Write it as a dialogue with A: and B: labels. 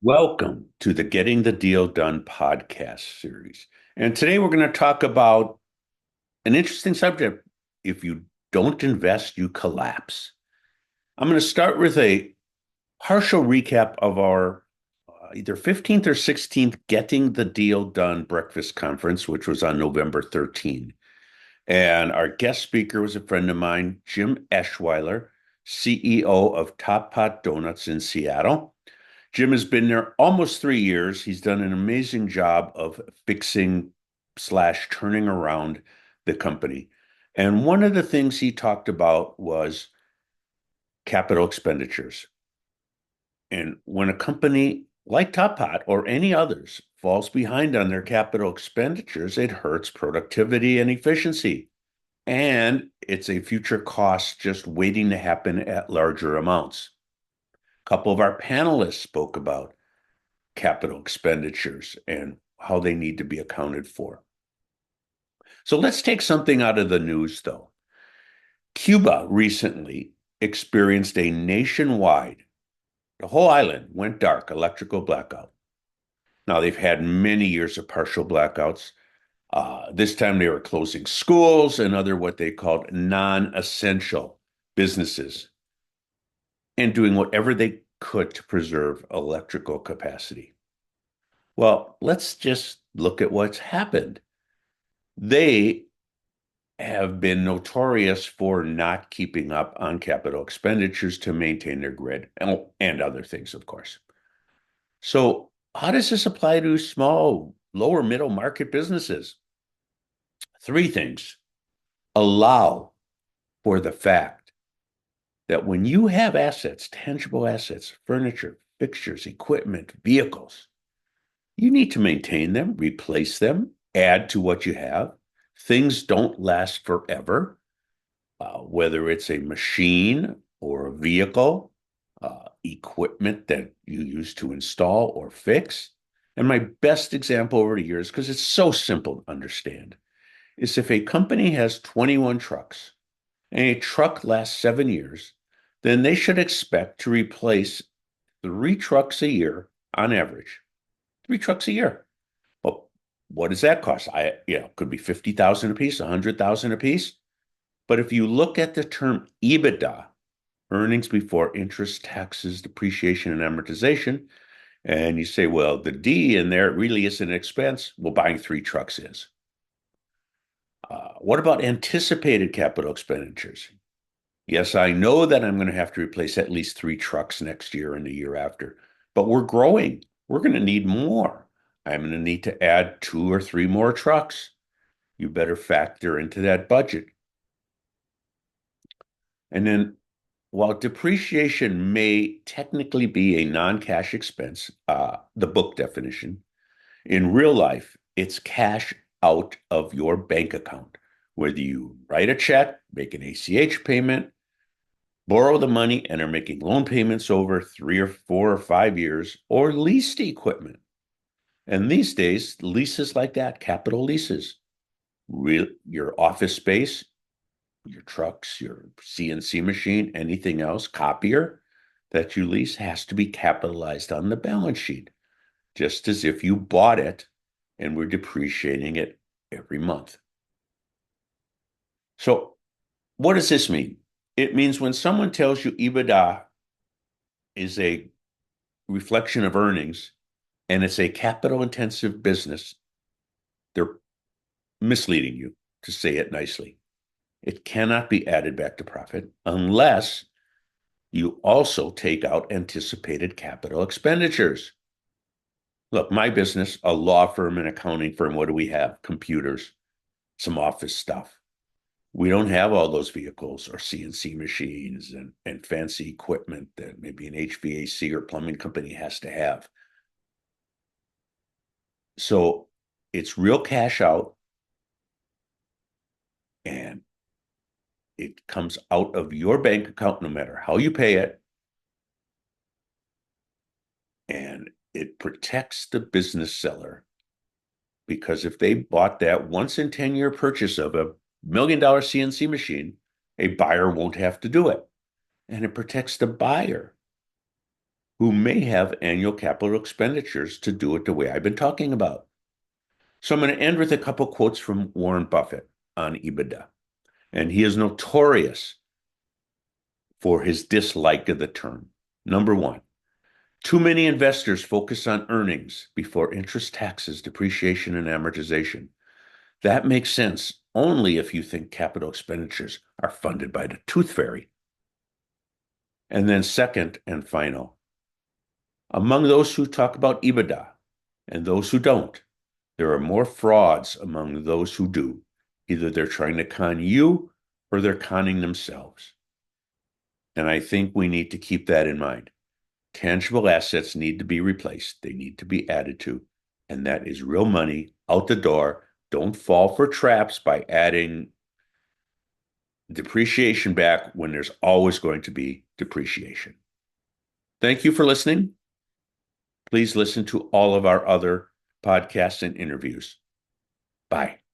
A: Welcome to the Getting the Deal Done podcast series. And today we're going to talk about an interesting subject. If you don't invest, you collapse. I'm going to start with a partial recap of our either 15th or 16th Getting the Deal Done breakfast conference, which was on November 13. And our guest speaker was a friend of mine, Jim Eschweiler, CEO of Top Pot Donuts in Seattle. Jim has been there almost 3 years. He's done an amazing job of fixing slash turning around the company. And one of the things he talked about was capital expenditures. And when a company like Top Pot or any others falls behind on their capital expenditures, it hurts productivity and efficiency. And it's a future cost just waiting to happen at larger amounts. A couple of our panelists spoke about capital expenditures and how they need to be accounted for. So let's take something out of the news, though. Cuba recently experienced a nationwide, the whole island went dark, electrical blackout. Now, they've had many years of partial blackouts. This time they were closing schools and other what they called non-essential businesses and doing whatever they could to preserve electrical capacity. Well, let's just look at what's happened. They have been notorious for not keeping up on capital expenditures to maintain their grid and other things, of course. So, how does this apply to small, lower middle market businesses? Three things. Allow for the fact that when you have assets, tangible assets, furniture, fixtures, equipment, vehicles, you need to maintain them, replace them, add to what you have. Things don't last forever, whether it's a machine or a vehicle, equipment that you use to install or fix. And my best example over the years, because it's so simple to understand, is if a company has 21 trucks and a truck lasts 7 years, then they should expect to replace 3 trucks a year on average. 3 trucks a year. Well, what does that cost? Could be 50,000 a piece, 100,000 a piece. But if you look at the term EBITDA, earnings before interest, taxes, depreciation, and amortization, and you say, well, the D in there really isn't an expense. Well, buying 3 trucks is. What about anticipated capital expenditures? Yes, I know that I'm going to have to replace at least 3 trucks next year and the year after, but we're growing. We're going to need more. I'm going to need to add 2 or 3 more trucks. You better factor into that budget. And then while depreciation may technically be a non-cash expense, the book definition, in real life, it's cash out of your bank account. Whether you write a check, make an ACH payment, borrow the money and are making loan payments over 3 or 4 or 5 years, or lease the equipment. And these days, leases like that, capital leases, your office space, your trucks, your CNC machine, anything else, copier that you lease has to be capitalized on the balance sheet, just as if you bought it and were depreciating it every month. So, what does this mean? It means when someone tells you EBITDA is a reflection of earnings and it's a capital intensive business, they're misleading you, to say it nicely. It cannot be added back to profit unless you also take out anticipated capital expenditures. Look, my business, a law firm, an accounting firm, what do we have? Computers, some office stuff. We don't have all those vehicles or CNC machines and fancy equipment that maybe an HVAC or plumbing company has to have. So it's real cash out and it comes out of your bank account no matter how you pay it. And it protects the business seller because if they bought that once in 10-year purchase of $1 million CNC machine, a buyer won't have to do it. And it protects the buyer who may have annual capital expenditures to do it the way I've been talking about. So I'm going to end with a couple quotes from Warren Buffett on EBITDA. And he is notorious for his dislike of the term. Number one, too many investors focus on earnings before interest, taxes, depreciation, and amortization. That makes sense only if you think capital expenditures are funded by the tooth fairy. And then second and final, among those who talk about EBITDA and those who don't, there are more frauds among those who do. Either they're trying to con you or they're conning themselves. And I think we need to keep that in mind. Tangible assets need to be replaced. They need to be added to. And that is real money out the door. Don't fall for traps by adding depreciation back when there's always going to be depreciation. Thank you for listening. Please listen to all of our other podcasts and interviews. Bye.